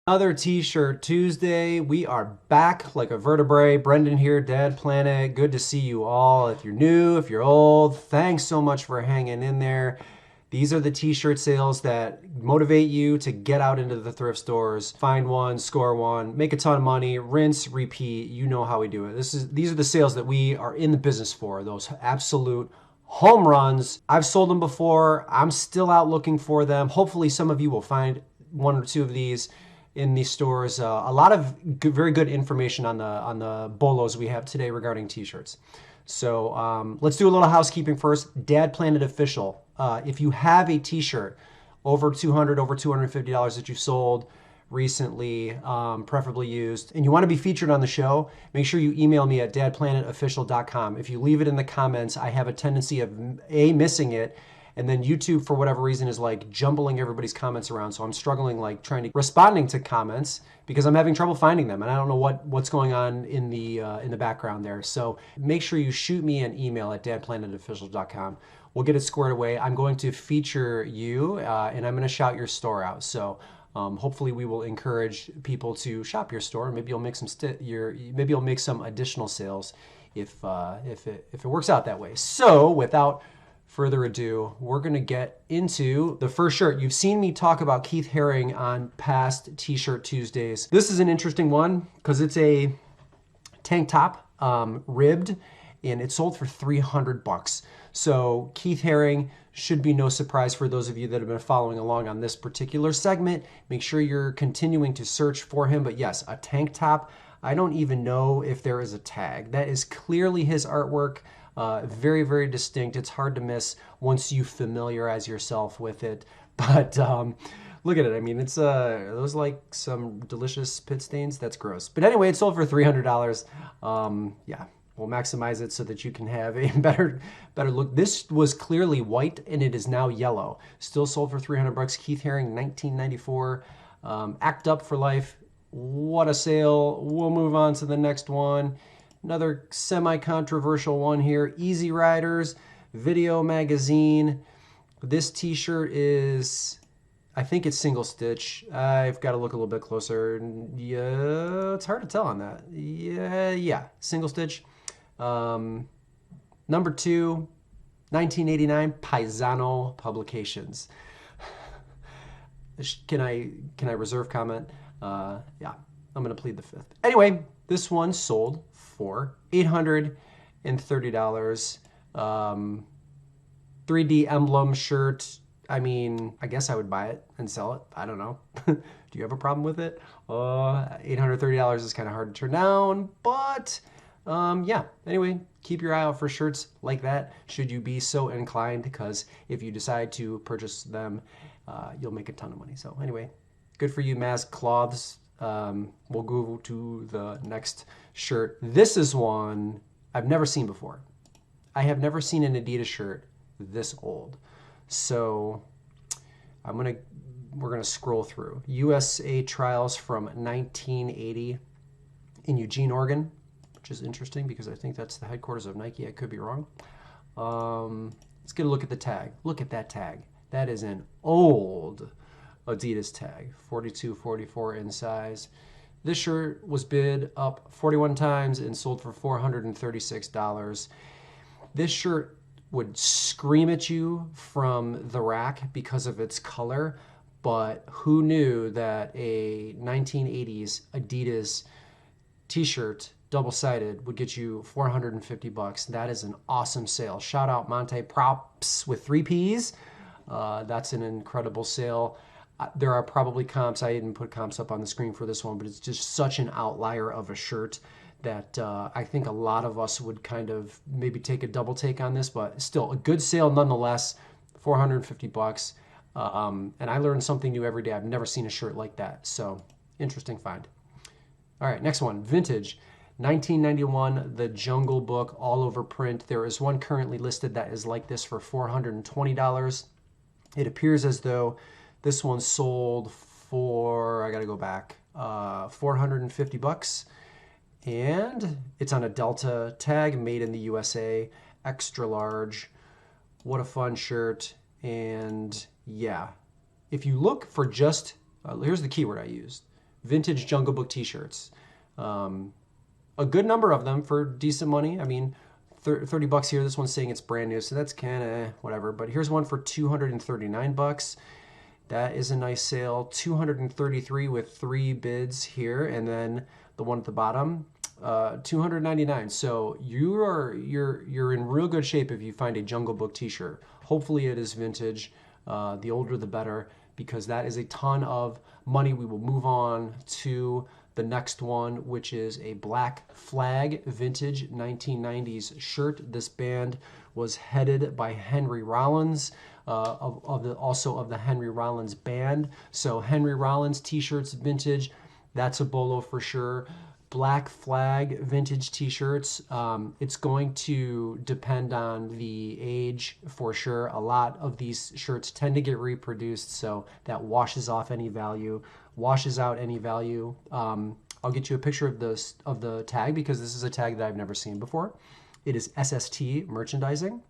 Another t-shirt Tuesday. We are back like a vertebrae. Brendan here, Dad Planet. Good to see you all. If you're new, if you're old, thanks so much for hanging in there. These are the t-shirt sales that motivate you to get out into the thrift stores, find one, score one, make a ton of money, rinse, repeat. You know how we do it. These are the sales that we are in the business for. Those absolute home runs. I've sold them before. I'm still out looking for them. Hopefully some of you will find one or two of these in these stores. A lot of very good information on the bolos we have today regarding t-shirts. So let's do a little housekeeping first. Dad Planet Official. If you have a t-shirt over $200, over $250 that you've sold recently, preferably used, and you want to be featured on the show, make sure you email me at dadplanetofficial.com. If you leave it in the comments, I have a tendency of missing it, and then YouTube, for whatever reason, is like jumbling everybody's comments around. So I'm struggling responding to comments because I'm having trouble finding them. And I don't know what's going on in the background there. So make sure you shoot me an email at dadplanetofficial.com. We'll get it squared away. I'm going to feature you and I'm going to shout your store out. So hopefully we will encourage people to shop your store. Maybe you'll make maybe you'll make some additional sales if it works out that way. So without further ado, we're going to get into the first shirt. You've seen me talk about Keith Haring on past T-Shirt Tuesdays. This is an interesting one because it's a tank top, ribbed, and it sold for $300. So Keith Haring should be no surprise for those of you that have been following along on this particular segment. Make sure you're continuing to search for him. But yes, a tank top. I don't even know if there is a tag. That is clearly his artwork. Very, very distinct. It's hard to miss once you familiarize yourself with it. But look at it. I mean, it's are those like some delicious pit stains? That's gross. But anyway, it sold for $300. Yeah, we'll maximize it so that you can have a better look. This was clearly white and it is now yellow. Still sold for $300. Keith Haring, 1994. Act Up for Life. What a sale. We'll move on to the next one. Another semi-controversial one here, Easy Riders, Video Magazine. This t-shirt is, I think it's single stitch. I've got to look a little bit closer. Yeah, it's hard to tell on that. Yeah, single stitch. Number 2, 1989, Paisano Publications. Can I reserve comment? Yeah, I'm going to plead the fifth. Anyway, this one sold for $830. 3D emblem shirt. I mean, I guess I would buy it and sell it. I don't know. Do you have a problem with it? $830 is kind of hard to turn down, but yeah. Anyway, keep your eye out for shirts like that should you be so inclined, because if you decide to purchase them, you'll make a ton of money. So anyway, good for you, Mask Cloths. We'll go to the next shirt. This is one I've never seen before. I have never seen an Adidas shirt this old. So we're gonna scroll through. USA Trials from 1980 in Eugene, Oregon, which is interesting because I think that's the headquarters of Nike. I could be wrong. Let's get a look at the tag. Look at that tag. That is an old Adidas tag, 42, 44 in size. This shirt was bid up 41 times and sold for $436. This shirt would scream at you from the rack because of its color, but who knew that a 1980s Adidas t-shirt, double-sided, would get you $450. That is an awesome sale. Shout out Monte Props with 3 Ps. That's an incredible sale. There are probably comps. I didn't put comps up on the screen for this one, but it's just such an outlier of a shirt that I think a lot of us would kind of maybe take a double take on this, but still a good sale nonetheless. $450. And I learn something new every day. I've never seen a shirt like that. So interesting find. All right, next one, vintage. 1991, The Jungle Book, all over print. There is one currently listed that is like this for $420. It appears as though this one sold for, I gotta go back, $450. And it's on a Delta tag, made in the USA, extra large. What a fun shirt. And yeah, if you look for just, here's the keyword I used, vintage Jungle Book t-shirts. A good number of them for decent money. I mean, 30 bucks here. This one's saying it's brand new, so that's kind of whatever. But here's one for 239 bucks. That is a nice sale. 233 with 3 bids here, and then the one at the bottom, 299. So you're in real good shape if you find a Jungle Book t-shirt. Hopefully it is vintage. The older the better, because that is a ton of money. We will move on to the next one, which is a Black Flag vintage 1990s shirt. This band was headed by Henry Rollins, also of the Henry Rollins band. So Henry Rollins t-shirts vintage, that's a bolo for sure. Black Flag vintage t-shirts, it's going to depend on the age for sure. A lot of these shirts tend to get reproduced, so that washes out any value. I'll get you a picture of the tag, because this is a tag that I've never seen before. It is SST merchandising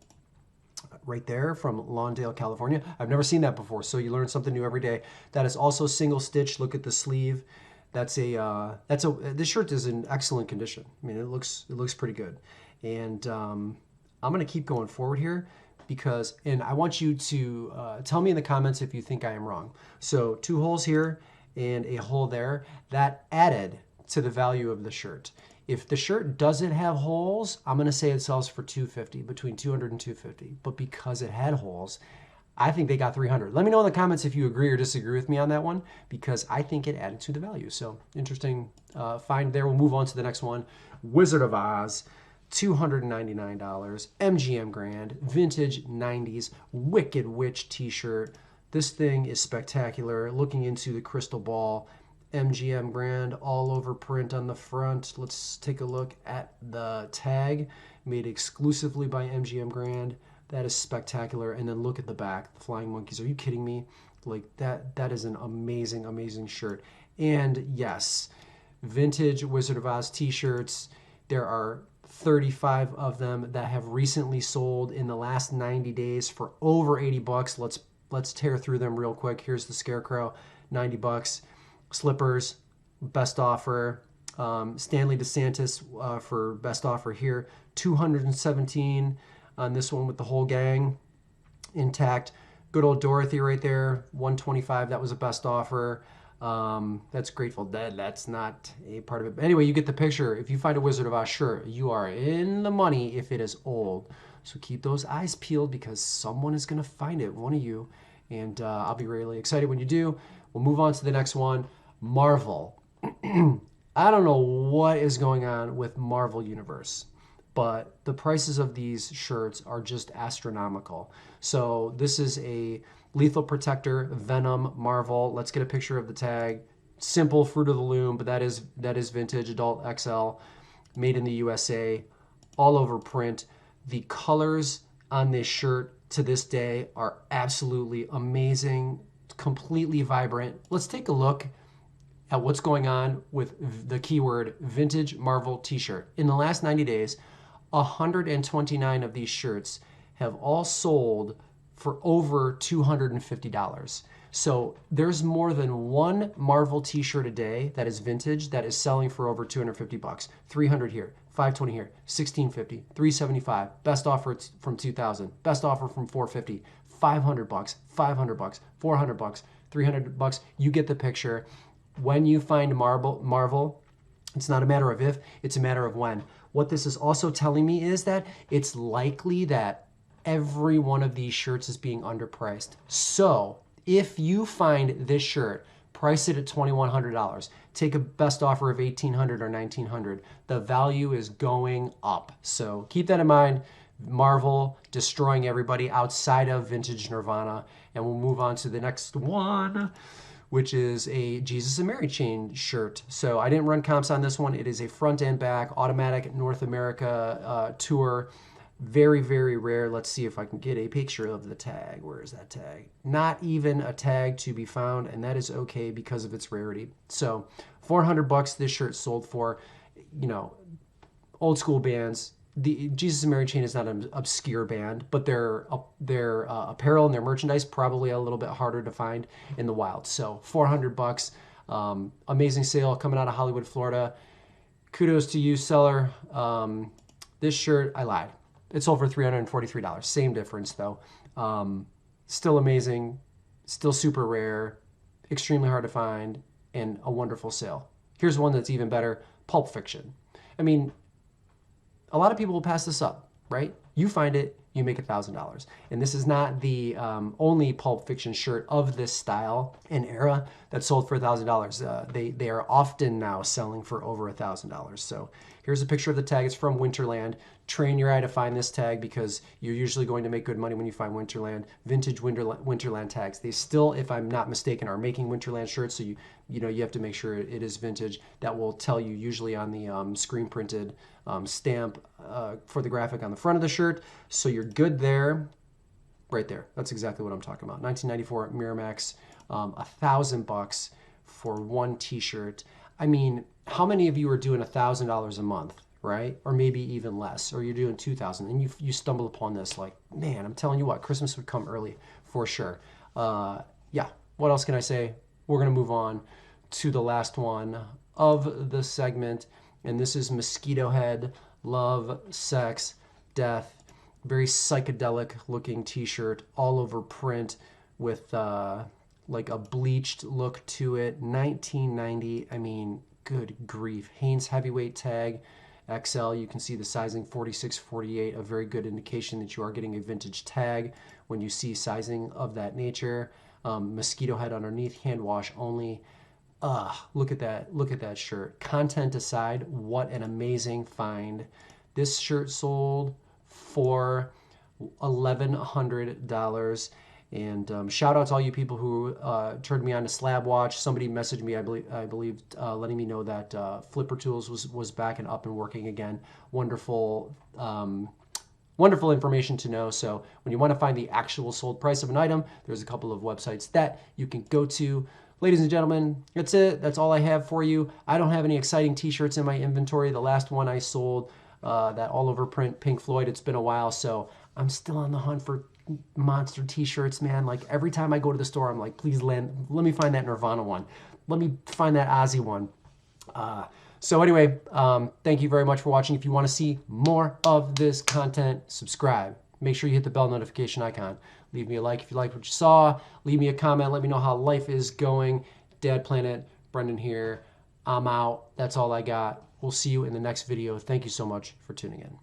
right there from Lawndale, California. I've never seen that before, so you learn something new every day. That is also single stitch. Look at the sleeve. This shirt is in excellent condition. I mean, it looks pretty good. And I'm going to keep going forward here, and I want you to tell me in the comments if you think I am wrong. So 2 holes here and a hole there, that added to the value of the shirt. If the shirt doesn't have holes, I'm going to say it sells for $250, between $200 and $250. But because it had holes, I think they got $300. Let me know in the comments if you agree or disagree with me on that one, because I think it added to the value. So interesting find there. We'll move on to the next one. Wizard of Oz, $299. MGM Grand, vintage 90s Wicked Witch t-shirt. This thing is spectacular. Looking into the crystal ball, MGM Grand all over print on the front. Let's take a look at the tag, made exclusively by MGM Grand. That is spectacular. And then look at the back, the Flying Monkeys. Are you kidding me? Like that is an amazing, amazing shirt. And yes, vintage Wizard of Oz t-shirts. There are 35 of them that have recently sold in the last 90 days for over 80 bucks. Let's tear through them real quick. Here's the Scarecrow, 90 bucks. Slippers, best offer. Stanley DeSantis for best offer here, 217 on this one with the whole gang intact. Good old Dorothy right there, 125. That was a best offer. That's Grateful Dead. That's not a part of it. But anyway, you get the picture. If you find a Wizard of Oz shirt, you are in the money if it is old. So keep those eyes peeled, because someone is going to find it, one of you. And I'll be really excited when you do. We'll move on to the next one. Marvel. I don't know what is going on with Marvel Universe, but the prices of these shirts are just astronomical. So this is a Lethal Protector Venom Marvel. Let's get a picture of the tag. Simple, Fruit of the Loom, but that is vintage, adult XL, made in the USA, all over print. The colors on this shirt to this day are absolutely amazing, completely vibrant. Let's take a look at what's going on with the keyword vintage Marvel t-shirt. In the last 90 days, 129 of these shirts have all sold for over $250. So there's more than one Marvel t-shirt a day that is vintage that is selling for over 250 bucks. 300 here, 520 here, 1650, 375. Best offer from 2000. Best offer from 450. 500 bucks, 500 bucks, 400 bucks, 300 bucks. You get the picture. When you find Marvel, it's not a matter of if, it's a matter of when. What this is also telling me is that it's likely that every one of these shirts is being underpriced. So if you find this shirt, price it at $2,100. Take a best offer of $1,800 or $1,900. The value is going up. So keep that in mind. Marvel destroying everybody outside of vintage Nirvana. And we'll move on to the next one, which is a Jesus and Mary chain shirt. So I didn't run comps on this one. It is a front and back automatic North America tour. Very, very rare. Let's see if I can get a picture of the tag. Where is that tag? Not even a tag to be found, and that is okay because of its rarity. So 400 bucks this shirt sold for. You know, old school bands. The Jesus and Mary Chain is not an obscure band, but their apparel and their merchandise probably a little bit harder to find in the wild. So 400 bucks. Amazing sale coming out of Hollywood, Florida. Kudos to you, seller. This shirt, I lied. It sold for $343. Same difference though. Still amazing, still super rare, extremely hard to find, and a wonderful sale. Here's one that's even better, Pulp Fiction. I mean, a lot of people will pass this up, right? You find it, you make $1,000. And this is not the only Pulp Fiction shirt of this style and era that sold for $1,000. They are often now selling for over $1,000. So here's a picture of the tag. It's from Winterland. Train your eye to find this tag because you're usually going to make good money when you find Winterland. Vintage Winterland tags. They still, if I'm not mistaken, are making Winterland shirts. So you have to make sure it is vintage. That will tell you usually on the screen printed stamp for the graphic on the front of the shirt. So you're good there. Right there. That's exactly what I'm talking about. 1994 Miramax, $1,000 for one T-shirt. I mean, how many of you are doing $1,000 a month, right? Or maybe even less, or you're doing 2,000, and you stumble upon this, like, man, I'm telling you what, Christmas would come early for sure. Yeah. What else can I say? We're gonna move on to the last one of the segment, and this is Mosquito Head, Love, Sex, Death. Very psychedelic looking T-shirt, all over print with like a bleached look to it. 1990. I mean, good grief. Hanes heavyweight tag, XL. You can see the sizing 46, 48. A very good indication that you are getting a vintage tag when you see sizing of that nature. Mosquito Head underneath, hand wash only. Look at that. Look at that shirt. Content aside, what an amazing find. This shirt sold for $1,100. And shout out to all you people who turned me on to Slab Watch. Somebody messaged me, I believe, letting me know that Flipper Tools was back and up and working again. Wonderful, wonderful information to know. So when you want to find the actual sold price of an item, there's a couple of websites that you can go to. Ladies and gentlemen, that's it. That's all I have for you. I don't have any exciting T-shirts in my inventory. The last one I sold, that all over print Pink Floyd, it's been a while, so I'm still on the hunt for monster T-shirts, man. Like every time I go to the store, I'm like, please let me find that Nirvana one. Let me find that Ozzy one. So anyway, thank you very much for watching. If you want to see more of this content, subscribe. Make sure you hit the bell notification icon. Leave me a like if you liked what you saw. Leave me a comment. Let me know how life is going. Dad Planet, Brendan here. I'm out. That's all I got. We'll see you in the next video. Thank you so much for tuning in.